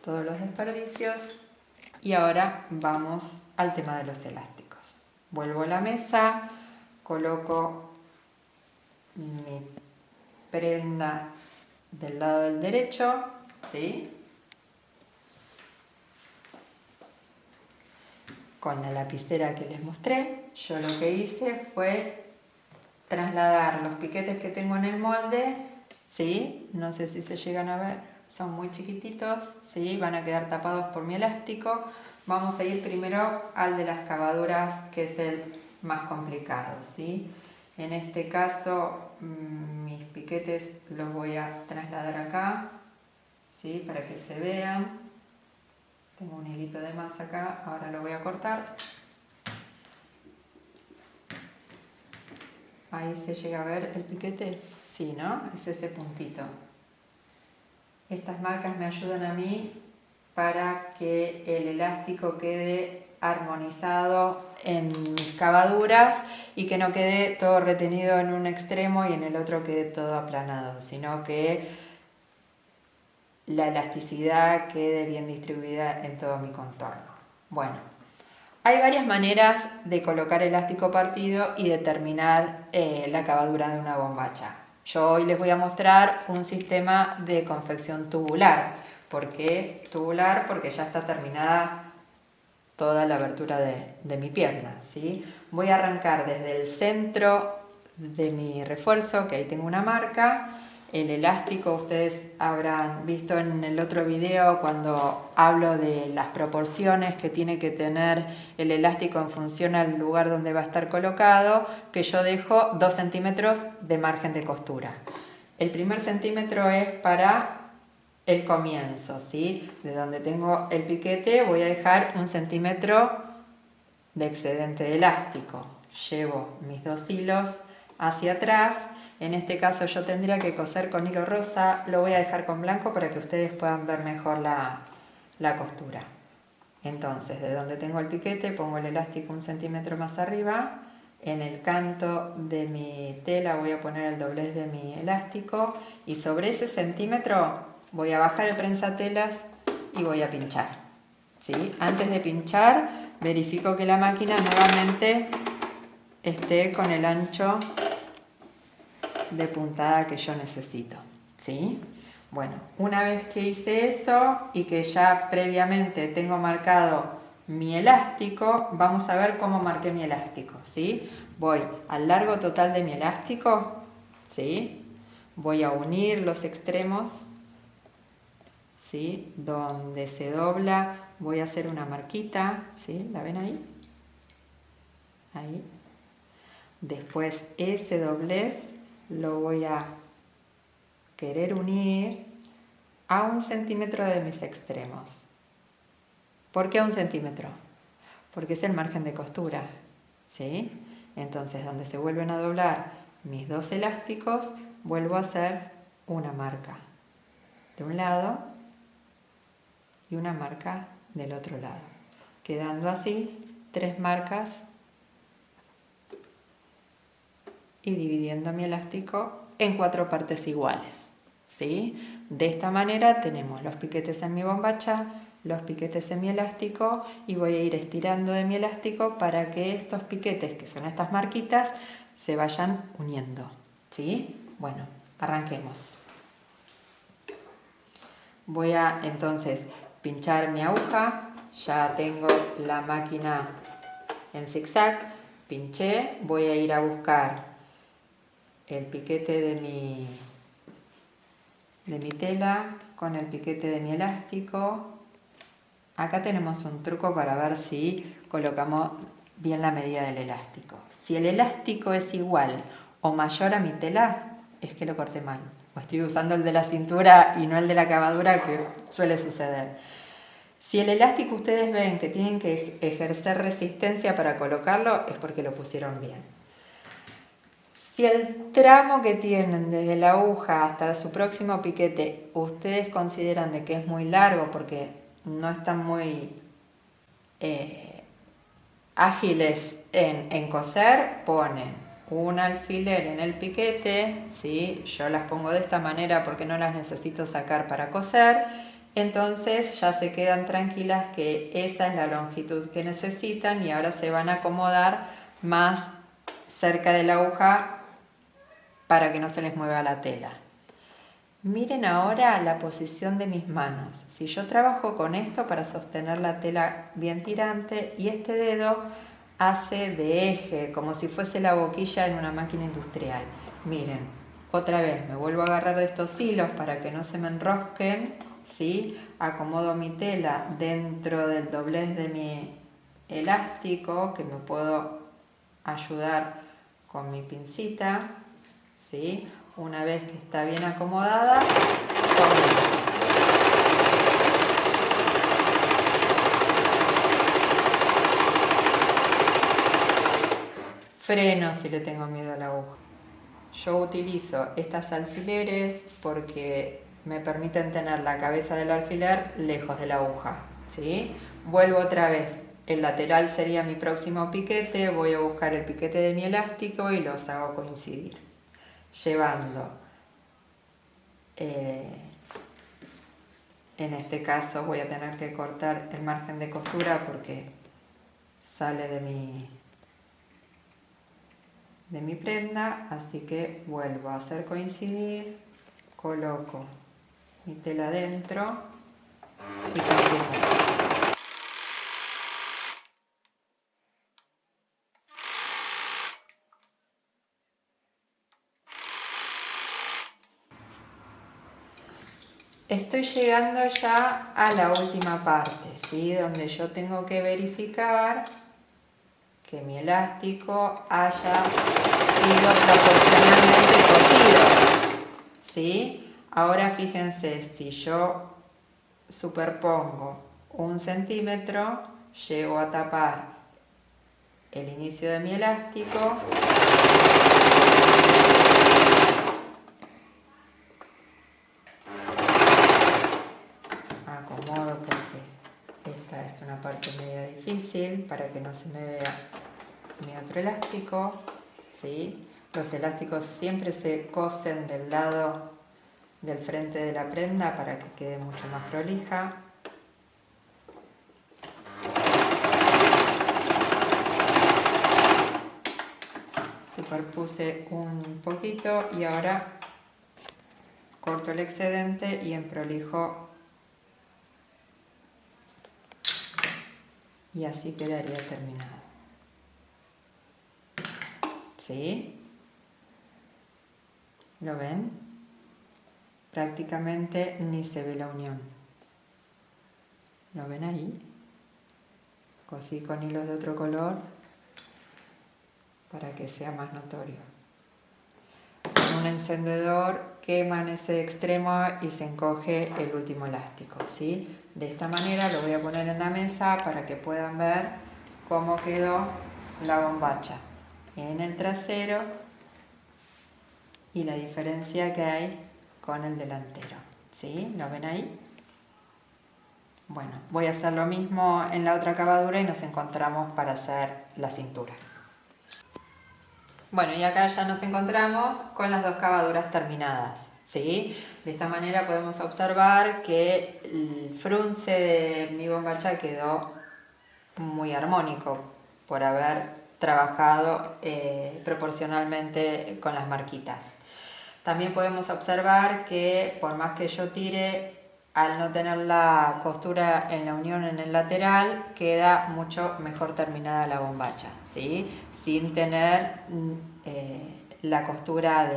todos los desperdicios. Y ahora vamos al tema de los elásticos. Vuelvo a la mesa, coloco mi prenda del lado del derecho, ¿sí? Con la lapicera que les mostré, yo lo que hice fue trasladar los piquetes que tengo en el molde, ¿sí? No sé si se llegan a ver, son muy chiquititos, ¿sí? Van a quedar tapados por mi elástico. Vamos a ir primero al de las cavaduras, que es el más complicado, ¿sí? En este caso, mis piquetes los voy a trasladar acá, ¿sí? Para que se vean. Tengo un hilito de más acá, ahora lo voy a cortar. Ahí se llega a ver el piquete, sí, ¿no? Es ese puntito. Estas marcas me ayudan a mí para que el elástico quede armonizado en mis cavaduras y que no quede todo retenido en un extremo y en el otro quede todo aplanado, sino que la elasticidad quede bien distribuida en todo mi contorno. Bueno, hay varias maneras de colocar elástico partido y determinar la cavadura de una bombacha. Yo hoy les voy a mostrar un sistema de confección tubular. ¿Por qué tubular? Porque ya está terminada toda la abertura de mi pierna, ¿sí? Voy a arrancar desde el centro de mi refuerzo, que ahí tengo una marca. El elástico, ustedes habrán visto en el otro video cuando hablo de las proporciones que tiene que tener el elástico en función al lugar donde va a estar colocado, que yo dejo 2 centímetros de margen de costura. El primer centímetro es para el comienzo, ¿sí? De donde tengo el piquete voy a dejar 1 centímetro de excedente de elástico. Llevo mis 2 hilos hacia atrás. En este caso yo tendría que coser con hilo rosa, lo voy a dejar con blanco para que ustedes puedan ver mejor la costura. Entonces, de donde tengo el piquete, pongo el elástico 1 centímetro más arriba. En el canto de mi tela voy a poner el doblez de mi elástico y sobre ese centímetro voy a bajar el prensatelas y voy a pinchar, ¿sí? Antes de pinchar, verifico que la máquina nuevamente esté con el ancho de puntada que yo necesito, ¿sí? Bueno, una vez que hice eso y que ya previamente tengo marcado mi elástico, vamos a ver cómo marqué mi elástico, ¿sí? Voy al largo total de mi elástico, ¿sí? Voy a unir los extremos, ¿sí? Donde se dobla voy a hacer una marquita, ¿sí? ¿La ven ahí? Ahí. Después ese doblez lo voy a querer unir a 1 centímetro de mis extremos. ¿Por qué a 1 centímetro? Porque es el margen de costura, ¿sí? Entonces, donde se vuelven a doblar mis 2 elásticos, vuelvo a hacer una marca de un lado y una marca del otro lado, quedando así 3 marcas y dividiendo mi elástico en 4 partes iguales, ¿sí? De esta manera tenemos los piquetes en mi bombacha, los piquetes en mi elástico y voy a ir estirando de mi elástico para que estos piquetes, que son estas marquitas, se vayan uniendo, ¿sí? Bueno, arranquemos. Voy a entonces pinchar mi aguja, ya tengo la máquina en zigzag, pinché, voy a ir a buscar el piquete de mi tela con el piquete de mi elástico. Acá tenemos un truco para ver si colocamos bien la medida del elástico. Si el elástico es igual o mayor a mi tela, es que lo corté mal. O estoy usando el de la cintura y no el de la cavadura, que suele suceder. Si el elástico ustedes ven que tienen que ejercer resistencia para colocarlo, es porque lo pusieron bien. Si el tramo que tienen desde la aguja hasta su próximo piquete, ustedes consideran de que es muy largo porque no están muy ágiles en coser, ponen un alfiler en el piquete, ¿sí? Yo las pongo de esta manera porque no las necesito sacar para coser, entonces ya se quedan tranquilas que esa es la longitud que necesitan y ahora se van a acomodar más cerca de la aguja para que no se les mueva la tela. Miren ahora la posición de mis manos. Si yo trabajo con esto para sostener la tela bien tirante y este dedo hace de eje, como si fuese la boquilla en una máquina industrial. Miren, otra vez me vuelvo a agarrar de estos hilos para que no se me enrosquen, ¿sí? Acomodo mi tela dentro del doblez de mi elástico, que me puedo ayudar con mi pincita, ¿sí? Una vez que está bien acomodada, comienzo. Freno si le tengo miedo a la aguja. Yo utilizo estas alfileres porque me permiten tener la cabeza del alfiler lejos de la aguja, ¿sí? Vuelvo otra vez. El lateral sería mi próximo piquete, voy a buscar el piquete de mi elástico y los hago coincidir. Llevando, en este caso voy a tener que cortar el margen de costura porque sale de mi prenda, así que vuelvo a hacer coincidir, coloco mi tela adentro y continúo. Estoy llegando ya a la última parte, ¿sí? Donde yo tengo que verificar que mi elástico haya sido proporcionalmente cosido, ¿sí? Ahora fíjense, si yo superpongo 1 centímetro, llego a tapar el inicio de mi elástico acomodo porque esta es una parte media difícil para que no se me vea mi otro elástico, ¿sí? Los elásticos siempre se cosen del lado del frente de la prenda para que quede mucho más prolija. Superpuse un poquito y ahora corto el excedente y emprolijo, y así quedaría terminado, ¿sí? ¿Lo ven? Prácticamente ni se ve la unión. ¿Lo ven ahí? Cosí con hilos de otro color para que sea más notorio. Con un encendedor quema en ese extremo y se encoge el último elástico, ¿sí? De esta manera lo voy a poner en la mesa para que puedan ver cómo quedó la bombacha en el trasero y la diferencia que hay con el delantero, ¿sí? ¿Lo ven ahí? Bueno, voy a hacer lo mismo en la otra acabadura y nos encontramos para hacer la cintura. Bueno, y acá ya nos encontramos con las dos cavaduras terminadas, ¿sí? De esta manera podemos observar que el frunce de mi bombacha quedó muy armónico por haber trabajado proporcionalmente con las marquitas. También podemos observar que por más que yo tire, al no tener la costura en la unión en el lateral, queda mucho mejor terminada la bombacha, ¿sí? Sin tener la costura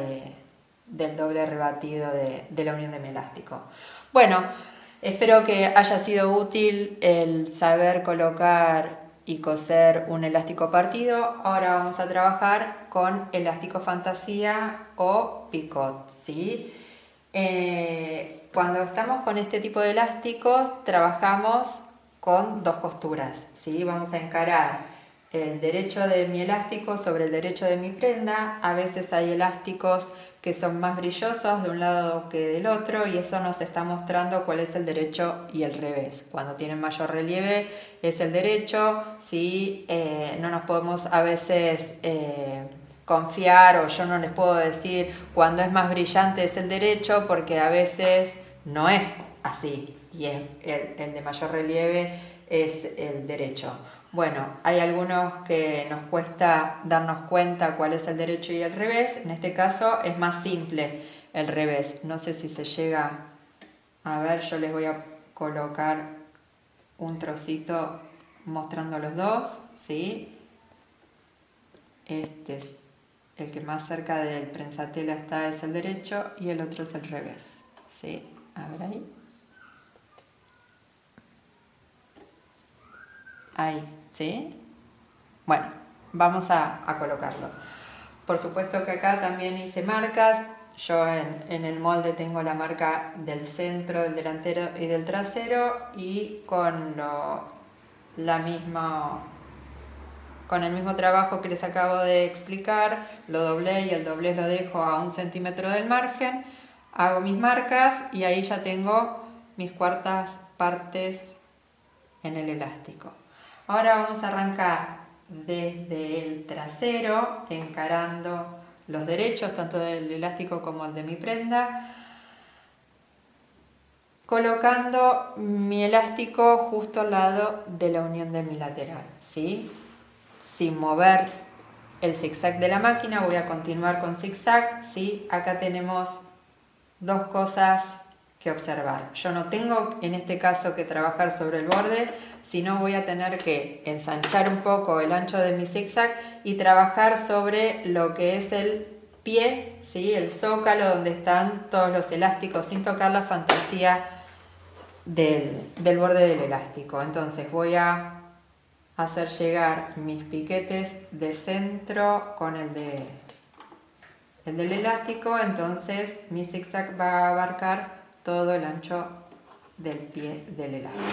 del doble rebatido de la unión de mi elástico. Bueno, espero que haya sido útil el saber colocar y coser un elástico partido. Ahora vamos a trabajar con elástico fantasía o picot, ¿sí? Cuando estamos con este tipo de elásticos trabajamos con dos costuras, ¿sí? Vamos a encarar el derecho de mi elástico sobre el derecho de mi prenda. A veces hay elásticos que son más brillosos de un lado que del otro y eso nos está mostrando cuál es el derecho y el revés. Cuando tienen mayor relieve es el derecho, ¿sí? No nos podemos a veces confiar, o yo no les puedo decir cuando es más brillante es el derecho, porque a veces no es así y el de mayor relieve es el derecho. Bueno, hay algunos que nos cuesta darnos cuenta cuál es el derecho y el revés. En este caso es más simple el revés. No sé si se llega a ver, yo les voy a colocar un trocito mostrando los dos, ¿sí? Este es el que más cerca del prensatela está, es el derecho, y el otro es el revés, ¿sí? A ver ahí. Ahí, ¿sí? Bueno, vamos a colocarlo. Por supuesto que acá también hice marcas. Yo en el molde tengo la marca del centro, del delantero y del trasero, y con el mismo trabajo que les acabo de explicar, lo doblé y el doblez lo dejo a 1 centímetro del margen. Hago mis marcas y ahí ya tengo mis cuartas partes en el elástico. Ahora vamos a arrancar desde el trasero, encarando los derechos, tanto del elástico como el de mi prenda, colocando mi elástico justo al lado de la unión de mi lateral, ¿sí? Sin mover el zigzag de la máquina, voy a continuar con zigzag, ¿sí? Acá tenemos dos cosas que observar. Yo no tengo en este caso que trabajar sobre el borde, sino voy a tener que ensanchar un poco el ancho de mi zigzag y trabajar sobre lo que es el pie, ¿sí? El zócalo donde están todos los elásticos, sin tocar la fantasía del borde del elástico. Entonces voy a hacer llegar mis piquetes de centro con el del elástico, entonces mi zigzag va a abarcar todo el ancho del pie del elástico.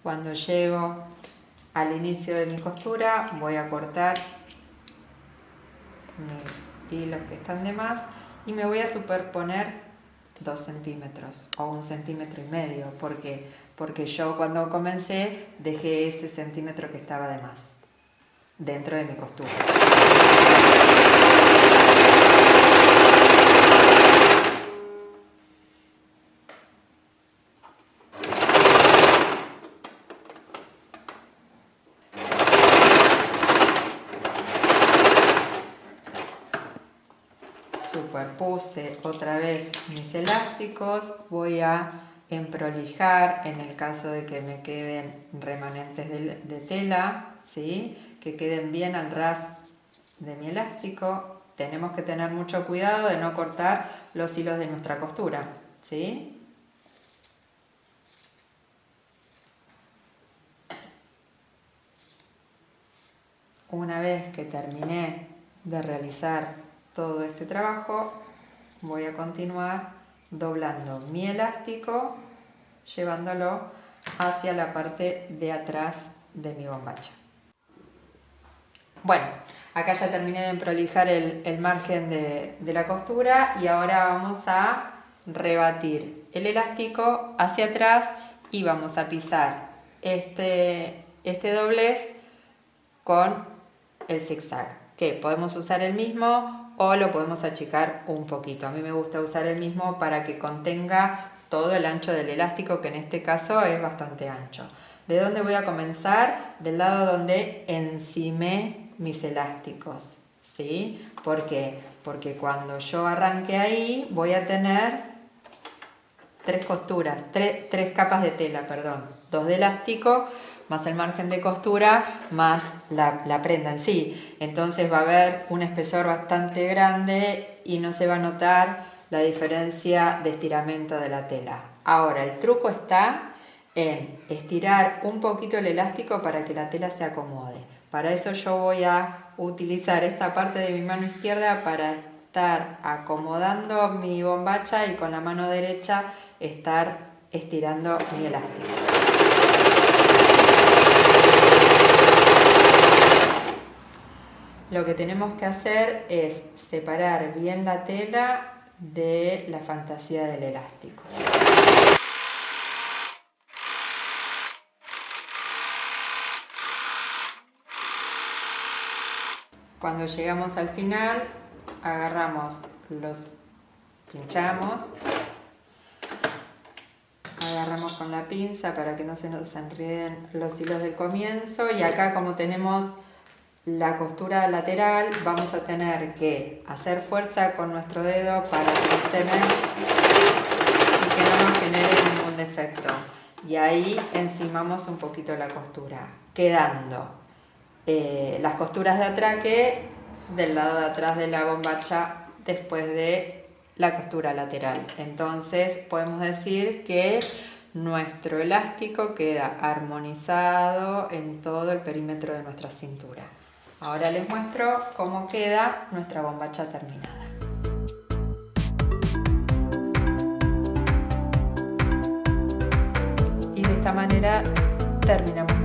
Cuando llego al inicio de mi costura voy a cortar mis hilos que están de más y me voy a superponer 2 centímetros o 1,5 centímetros. Porque yo cuando comencé dejé ese centímetro que estaba de más dentro de mi costura. Superpuse otra vez mis elásticos, voy a emprolijar en el caso de que me queden remanentes de tela, ¿sí? Que queden bien al ras de mi elástico. Tenemos que tener mucho cuidado de no cortar los hilos de nuestra costura, ¿sí? Una vez que terminé de realizar todo este trabajo, voy a continuar doblando mi elástico, llevándolo hacia la parte de atrás de mi bombacha. Bueno, acá ya terminé de prolijar el margen de la costura y ahora vamos a rebatir el elástico hacia atrás y vamos a pisar este doblez con el zigzag, que podemos usar el mismo o lo podemos achicar un poquito. A mí me gusta usar el mismo para que contenga todo el ancho del elástico, que en este caso es bastante ancho. ¿De dónde voy a comenzar? Del lado donde encimé mis elásticos, ¿sí? ¿Por qué? Porque cuando yo arranque ahí voy a tener tres capas de tela, perdón, 2 de elástico, más el margen de costura, más la prenda en sí. Entonces va a haber un espesor bastante grande y no se va a notar la diferencia de estiramiento de la tela. Ahora, el truco está en estirar un poquito el elástico para que la tela se acomode. Para eso yo voy a utilizar esta parte de mi mano izquierda para estar acomodando mi bombacha y con la mano derecha estar estirando mi elástico. Lo que tenemos que hacer es separar bien la tela de la fantasía del elástico. Cuando llegamos al final, pinchamos, agarramos con la pinza para que no se nos enreden los hilos del comienzo, y acá, como tenemos la costura lateral, vamos a tener que hacer fuerza con nuestro dedo para sostener y que no nos genere ningún defecto, y ahí encimamos un poquito la costura, quedando las costuras de atraque del lado de atrás de la bombacha después de la costura lateral. Entonces podemos decir que nuestro elástico queda armonizado en todo el perímetro de nuestra cintura. Ahora les muestro cómo queda nuestra bombacha terminada. Y de esta manera terminamos